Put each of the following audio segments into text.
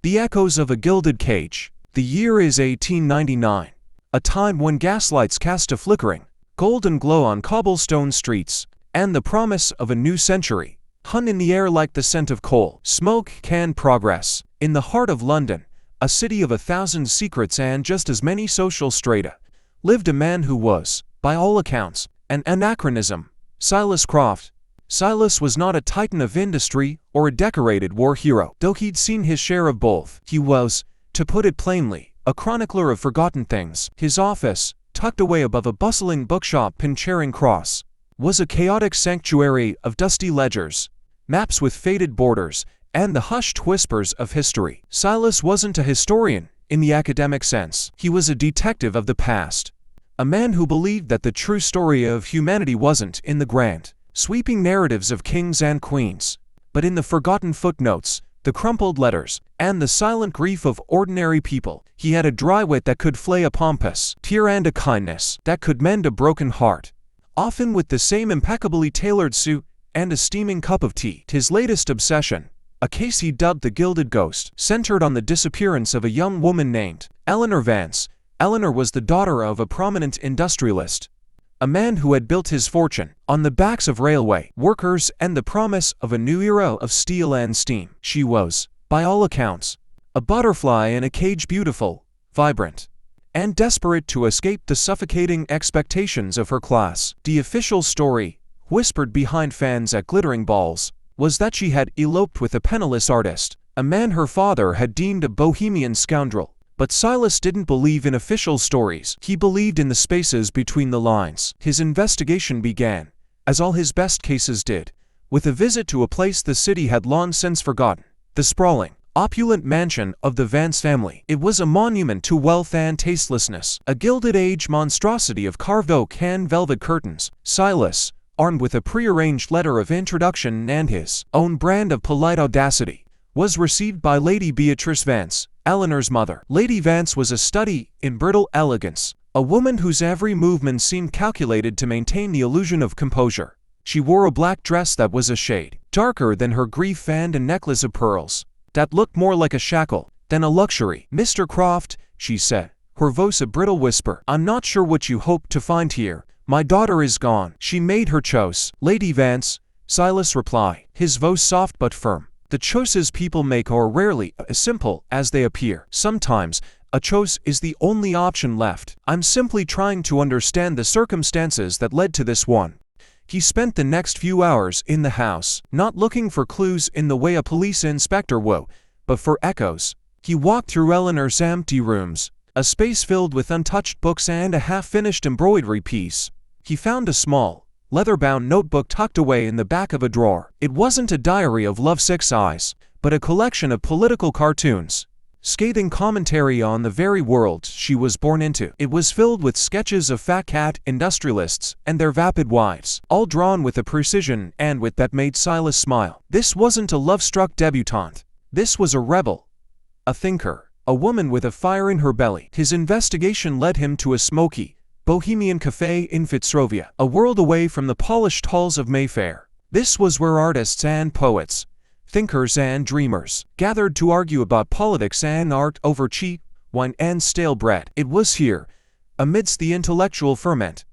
The echoes of a gilded cage. The year is 1899, a time when gaslights cast a flickering, golden glow on cobblestone streets, and the promise of a new century hung in the air like the scent of coal. Smoke can progress. In the heart of London, a city of 1,000 secrets and just as many social strata, lived a man who was, by all accounts, an anachronism. Silas Croft. Silas was not a titan of industry or a decorated war hero, though he'd seen his share of both. He was, to put it plainly, a chronicler of forgotten things. His office, tucked away above a bustling bookshop in Charing Cross, was a chaotic sanctuary of dusty ledgers, maps with faded borders, and the hushed whispers of history. Silas wasn't a historian in the academic sense. He was a detective of the past, a man who believed that the true story of humanity wasn't in the grand, sweeping narratives of kings and queens, but in the forgotten footnotes, the crumpled letters, and the silent grief of ordinary people. He had a dry wit that could flay a pompous tear and a kindness that could mend a broken heart, often with the same impeccably tailored suit and a steaming cup of tea. His latest obsession, a case he dubbed the Gilded Ghost, centered on the disappearance of a young woman named Eleanor Vance. Eleanor was the daughter of a prominent industrialist, a man who had built his fortune on the backs of railway workers and the promise of a new era of steel and steam. She was, by all accounts, a butterfly in a cage, beautiful, vibrant, and desperate to escape the suffocating expectations of her class. The official story, whispered behind fans at glittering balls, was that she had eloped with a penniless artist, a man her father had deemed a bohemian scoundrel. But Silas didn't believe in official stories. He believed in the spaces between the lines. His investigation began, as all his best cases did, with a visit to a place the city had long since forgotten: the sprawling, opulent mansion of the Vance family. It was a monument to wealth and tastelessness, a Gilded Age monstrosity of carved oak and velvet curtains. Silas, armed with a prearranged letter of introduction and his own brand of polite audacity, was received by Lady Beatrice Vance, Eleanor's mother. Lady Vance was a study in brittle elegance, a woman whose every movement seemed calculated to maintain the illusion of composure. She wore a black dress that was a shade darker than her grief and a necklace of pearls that looked more like a shackle than a luxury. "Mr. Croft," she said, her voice a brittle whisper, "I'm not sure what you hoped to find here. My daughter is gone. She made her choice." "Lady Vance," Silas replied, his voice soft but firm. "The choices people make are rarely as simple as they appear. Sometimes, a choice is the only option left. I'm simply trying to understand the circumstances that led to this one." He spent the next few hours in the house, not looking for clues in the way a police inspector would, but for echoes. He walked through Eleanor's empty rooms, a space filled with untouched books and a half-finished embroidery piece. He found a small, leather-bound notebook tucked away in the back of a drawer. It wasn't a diary of lovesick sighs, but a collection of political cartoons, scathing commentary on the very world she was born into. It was filled with sketches of fat cat industrialists and their vapid wives, all drawn with a precision and wit that made Silas smile. This wasn't a love-struck debutante. This was a rebel, a thinker, a woman with a fire in her belly. His investigation led him to a smoky, bohemian cafe in Fitzrovia, a world away from the polished halls of Mayfair. This was where artists and poets, thinkers and dreamers, gathered to argue about politics and art over cheap wine and stale bread. It was here, amidst the intellectual ferment,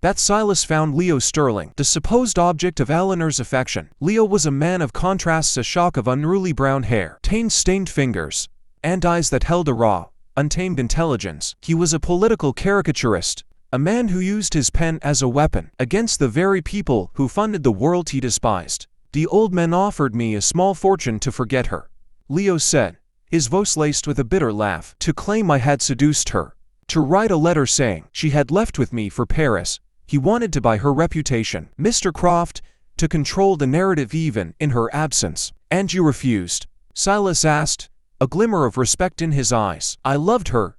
that Silas found Leo Sterling, the supposed object of Eleanor's affection. Leo was a man of contrasts, a shock of unruly brown hair, taint-stained fingers, and eyes that held a raw, untamed intelligence. He was a political caricaturist, a man who used his pen as a weapon against the very people who funded the world he despised. "The old man offered me a small fortune to forget her," Leo said, his voice laced with a bitter laugh. "To claim I had seduced her. To write a letter saying she had left with me for Paris. He wanted to buy her reputation, Mr. Croft, to control the narrative even in her absence." "And you refused?" Silas asked, a glimmer of respect in his eyes. "I loved her,"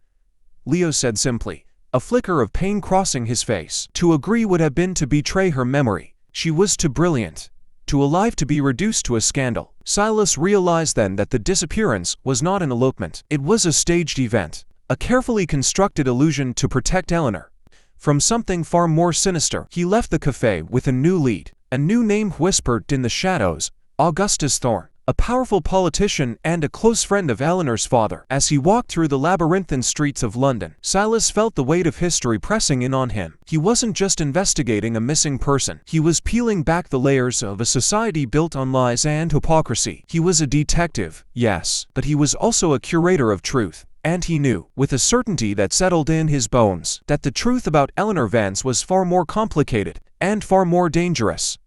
Leo said simply, a flicker of pain crossing his face. "To agree would have been to betray her memory. She was too brilliant, too alive to be reduced to a scandal." Silas realized then that the disappearance was not an elopement. It was a staged event, a carefully constructed illusion to protect Eleanor from something far more sinister. He left the cafe with a new lead, a new name whispered in the shadows: Augustus Thorne. a powerful politician and a close friend of Eleanor's father. As he walked through the labyrinthine streets of London, Silas felt the weight of history pressing in on him. He wasn't just investigating a missing person. He was peeling back the layers of a society built on lies and hypocrisy. He was a detective, yes, but he was also a curator of truth. And he knew, with a certainty that settled in his bones, that the truth about Eleanor Vance was far more complicated and far more dangerous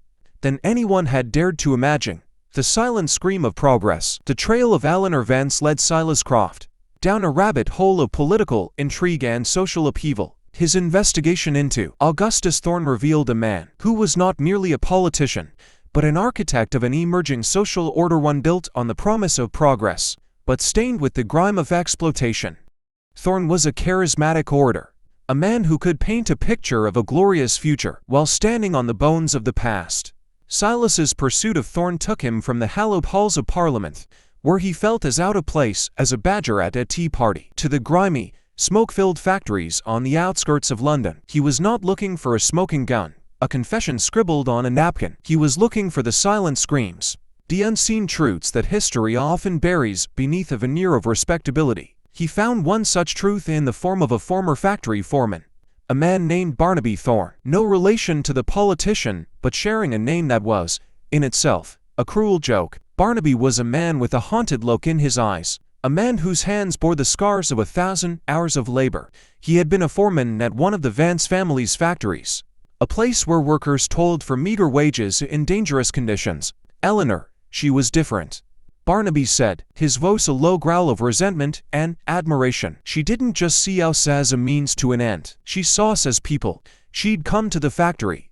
than anyone had dared to imagine. The silent scream of progress. The trail of Eleanor Vance led Silas Croft down a rabbit hole of political intrigue and social upheaval. His investigation into Augustus Thorne revealed a man who was not merely a politician, but an architect of an emerging social order, one built on the promise of progress, but stained with the grime of exploitation. Thorne was a charismatic orator, a man who could paint a picture of a glorious future while standing on the bones of the past. Silas's pursuit of Thorne took him from the hallowed halls of Parliament, where he felt as out of place as a badger at a tea party, to the grimy, smoke-filled factories on the outskirts of London. He was not looking for a smoking gun, a confession scribbled on a napkin. He was looking for the silent screams, the unseen truths that history often buries beneath a veneer of respectability. He found one such truth in the form of a former factory foreman, a man named Barnaby Thorne. No relation to the politician, but sharing a name that was, in itself, a cruel joke. Barnaby was a man with a haunted look in his eyes, a man whose hands bore the scars of 1,000 hours of labor. He had been a foreman at one of the Vance family's factories, a place where workers toiled for meager wages in dangerous conditions. Eleanor, she was different, Barnaby said, his voice a low growl of resentment and admiration. She didn't just see us as a means to an end. She saw us as people. She'd come to the factory,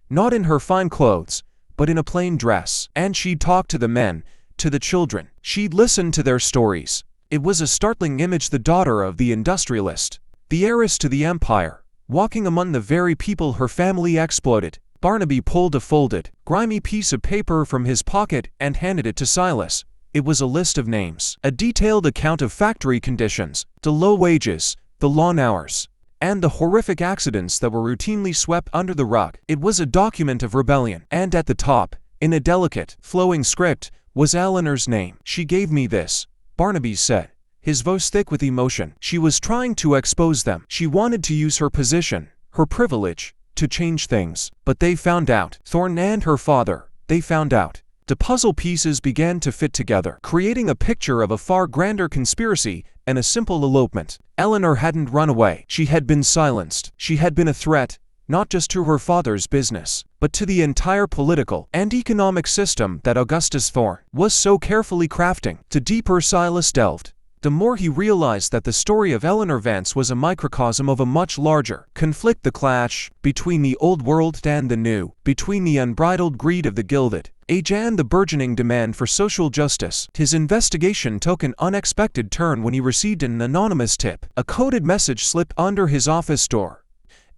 not in her fine clothes, but in a plain dress. And she'd talk to the men, to the children. She'd listen to their stories. It was a startling image, the daughter of the industrialist, the heiress to the empire, walking among the very people her family exploited. Barnaby pulled a folded, grimy piece of paper from his pocket and handed it to Silas. It was a list of names, a detailed account of factory conditions, the low wages, the long hours, and the horrific accidents that were routinely swept under the rug. It was a document of rebellion, and at the top, in a delicate, flowing script, was Eleanor's name. "She gave me this," Barnaby said, his voice thick with emotion. "She was trying to expose them. She wanted to use her position, her privilege, to change things. But they found out. Thorne and her father, they found out." The puzzle pieces began to fit together, creating a picture of a far grander conspiracy and a simple elopement. Eleanor hadn't run away. She had been silenced. She had been a threat, not just to her father's business, but to the entire political and economic system that Augustus Thorne was so carefully crafting. The deeper Silas delved, the more he realized that the story of Eleanor Vance was a microcosm of a much larger conflict, the clash between the old world and the new, between the unbridled greed of the Gilded Age and the burgeoning demand for social justice. His investigation took an unexpected turn when he received an anonymous tip. A coded message slipped under his office door.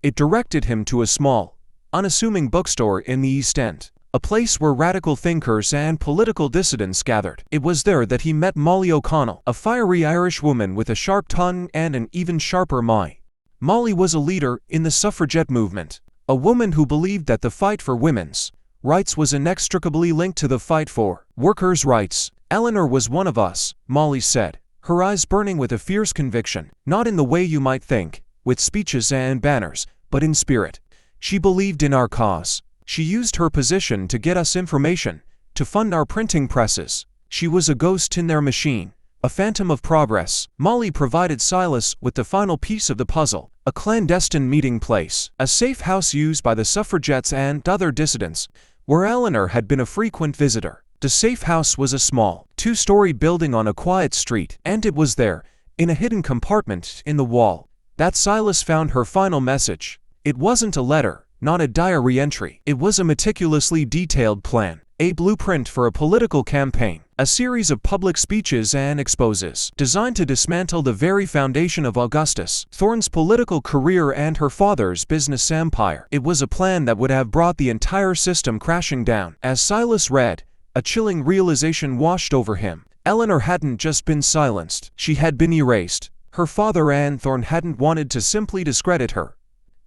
It directed him to a small, unassuming bookstore in the East End, a place where radical thinkers and political dissidents gathered. It was there that he met Molly O'Connell, a fiery Irish woman with a sharp tongue and an even sharper mind. Molly was a leader in the suffragette movement, a woman who believed that the fight for women's rights was inextricably linked to the fight for workers' rights. "Eleanor was one of us," Molly said, her eyes burning with a fierce conviction, "not in the way you might think, with speeches and banners, but in spirit. She believed in our cause. She used her position to get us information, to fund our printing presses. She was a ghost in their machine, a phantom of progress." Molly provided Silas with the final piece of the puzzle, a clandestine meeting place, a safe house used by the suffragettes and other dissidents, where Eleanor had been a frequent visitor. The safe house was a small, two-story building on a quiet street, and it was there, in a hidden compartment in the wall, that Silas found her final message. It wasn't a letter, not a diary entry. It was a meticulously detailed plan, a blueprint for a political campaign, a series of public speeches and exposes, designed to dismantle the very foundation of Augustus Thorne's political career and her father's business empire. It was a plan that would have brought the entire system crashing down. As Silas read, a chilling realization washed over him. Eleanor hadn't just been silenced, she had been erased. Her father and Thorne hadn't wanted to simply discredit her.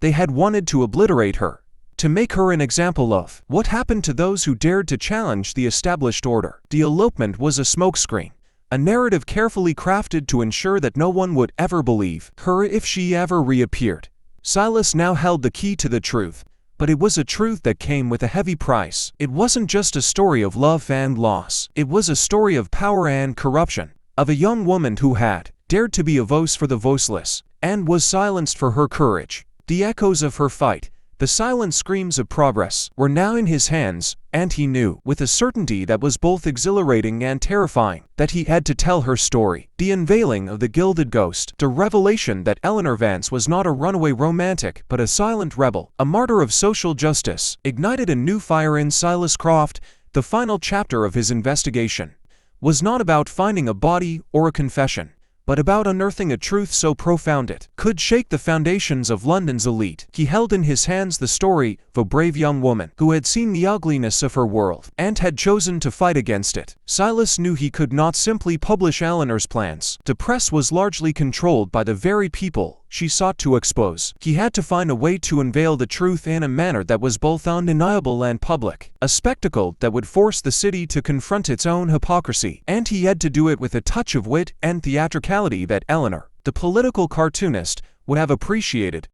They had wanted to obliterate her. to make her an example of what happened to those who dared to challenge the established order. The elopement was a smokescreen, a narrative carefully crafted to ensure that no one would ever believe her if she ever reappeared. Silas now held the key to the truth, but it was a truth that came with a heavy price. It wasn't just a story of love and loss. It was a story of power and corruption, of a young woman who had dared to be a voice for the voiceless, and was silenced for her courage. The echoes of her fight, the silent screams of progress, were now in his hands, and he knew, with a certainty that was both exhilarating and terrifying, that he had to tell her story. The unveiling of the Gilded Ghost, the revelation that Eleanor Vance was not a runaway romantic but a silent rebel, a martyr of social justice, ignited a new fire in Silas Croft. The final chapter of his investigation was not about finding a body or a confession, but about unearthing a truth so profound it could shake the foundations of London's elite. He held in his hands the story of a brave young woman who had seen the ugliness of her world and had chosen to fight against it. Silas knew he could not simply publish Eleanor's plans. The press was largely controlled by the very people she sought to expose. He had to find a way to unveil the truth in a manner that was both undeniable and public, a spectacle that would force the city to confront its own hypocrisy, and he had to do it with a touch of wit and theatricality that Eleanor, the political cartoonist, would have appreciated.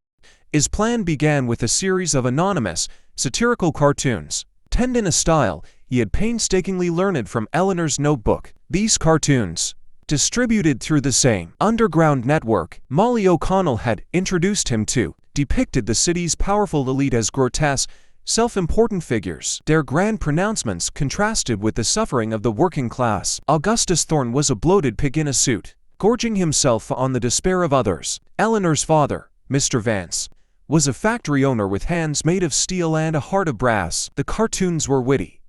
His plan began with a series of anonymous, satirical cartoons, penned in a style he had painstakingly learned from Eleanor's notebook. These cartoons, distributed through the same underground network Molly O'Connell had introduced him to, depicted the city's powerful elite as grotesque, self-important figures. Their grand pronouncements contrasted with the suffering of the working class. Augustus Thorne was a bloated pig in a suit, gorging himself on the despair of others. Eleanor's father, Mr. Vance, was a factory owner with hands made of steel and a heart of brass. The cartoons were witty,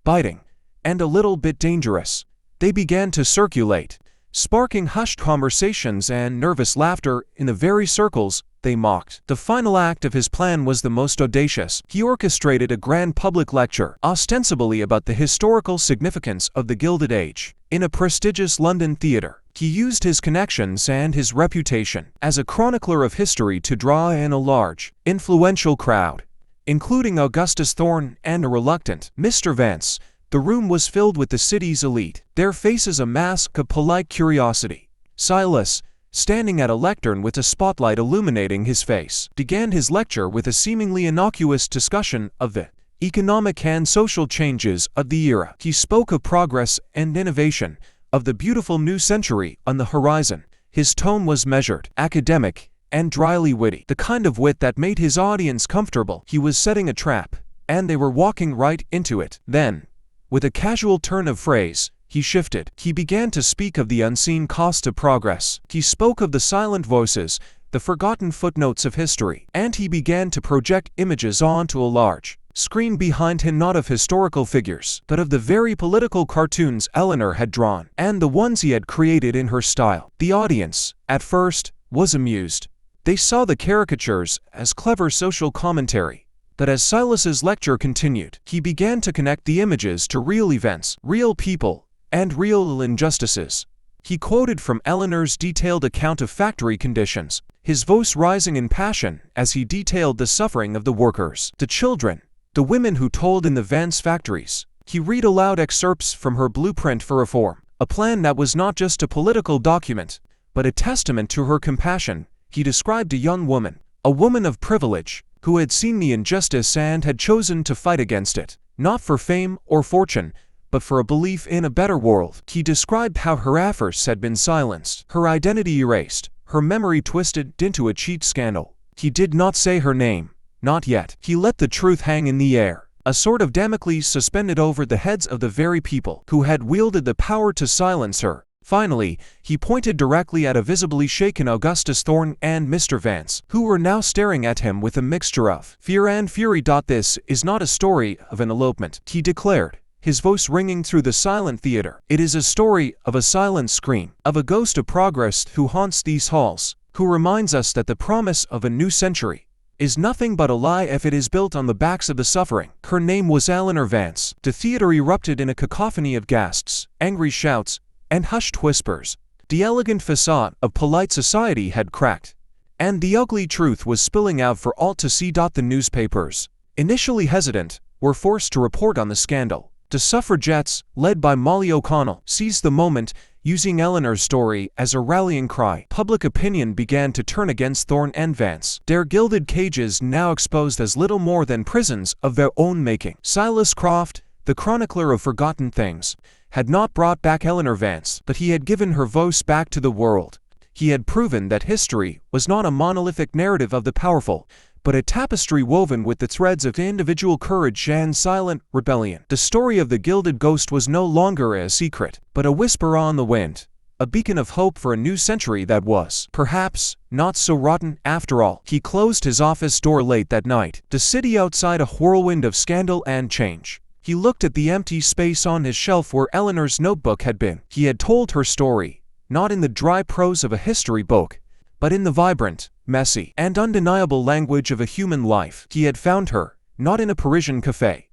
biting, and a little bit dangerous. They began to circulate, sparking hushed conversations and nervous laughter in the very circles they mocked. The final act of his plan was the most audacious. He orchestrated a grand public lecture, ostensibly about the historical significance of the Gilded Age, in a prestigious London theatre. He used his connections and his reputation as a chronicler of history to draw in a large, influential crowd, including Augustus Thorne and a reluctant Mr. Vance. The room was filled with the city's elite, their faces a mask of polite curiosity. Silas, standing at a lectern with a spotlight illuminating his face, began his lecture with a seemingly innocuous discussion of the economic and social changes of the era. He spoke of progress and innovation, of the beautiful new century on the horizon. His tone was measured, academic, and dryly witty, the kind of wit that made his audience comfortable. He was setting a trap, and they were walking right into it. Then, with a casual turn of phrase, he shifted. He began to speak of the unseen cost of progress. He spoke of the silent voices, the forgotten footnotes of history, and he began to project images onto a large screen behind him, not of historical figures, but of the very political cartoons Eleanor had drawn, and the ones he had created in her style. The audience, at first, was amused. They saw the caricatures as clever social commentary. But as Silas's lecture continued, he began to connect the images to real events, real people, and real injustices. He quoted from Eleanor's detailed account of factory conditions, his voice rising in passion as he detailed the suffering of the workers, the children, the women who toiled in the Vance factories. He read aloud excerpts from her blueprint for reform, a plan that was not just a political document, but a testament to her compassion. He described a young woman, a woman of privilege, who had seen the injustice and had chosen to fight against it, not for fame or fortune, but for a belief in a better world. He described how her efforts had been silenced, her identity erased, her memory twisted into a cheat scandal. He did not say her name, not yet. He let the truth hang in the air, a sort of Damocles suspended over the heads of the very people who had wielded the power to silence her. Finally, he pointed directly at a visibly shaken Augustus Thorne and Mr. Vance, who were now staring at him with a mixture of fear and fury. "This is not a story of an elopement," he declared, his voice ringing through the silent theater. "It is a story of a silent scream, of a ghost of progress who haunts these halls, who reminds us that the promise of a new century is nothing but a lie if it is built on the backs of the suffering." Her name was Eleanor Vance. The theater erupted in a cacophony of gasps, angry shouts, and hushed whispers. The elegant facade of polite society had cracked, and the ugly truth was spilling out for all to see. The newspapers, initially hesitant, were forced to report on the scandal. The suffragettes, led by Molly O'Connell, seized the moment, using Eleanor's story as a rallying cry. Public opinion began to turn against Thorne and Vance, their gilded cages now exposed as little more than prisons of their own making. Silas Croft, the chronicler of forgotten things, had not brought back Eleanor Vance, but he had given her voice back to the world. He had proven that history was not a monolithic narrative of the powerful, but a tapestry woven with the threads of individual courage and silent rebellion. The story of the Gilded Ghost was no longer a secret, but a whisper on the wind, a beacon of hope for a new century that was, perhaps, not so rotten after all. He closed his office door late that night, the city outside a whirlwind of scandal and change. He looked at the empty space on his shelf where Eleanor's notebook had been. He had told her story, not in the dry prose of a history book, but in the vibrant, messy, and undeniable language of a human life. He had found her, not in a Parisian café,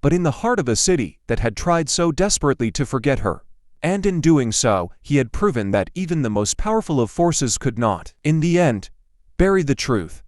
but in the heart of a city that had tried so desperately to forget her. And in doing so, he had proven that even the most powerful of forces could not, in the end, bury the truth.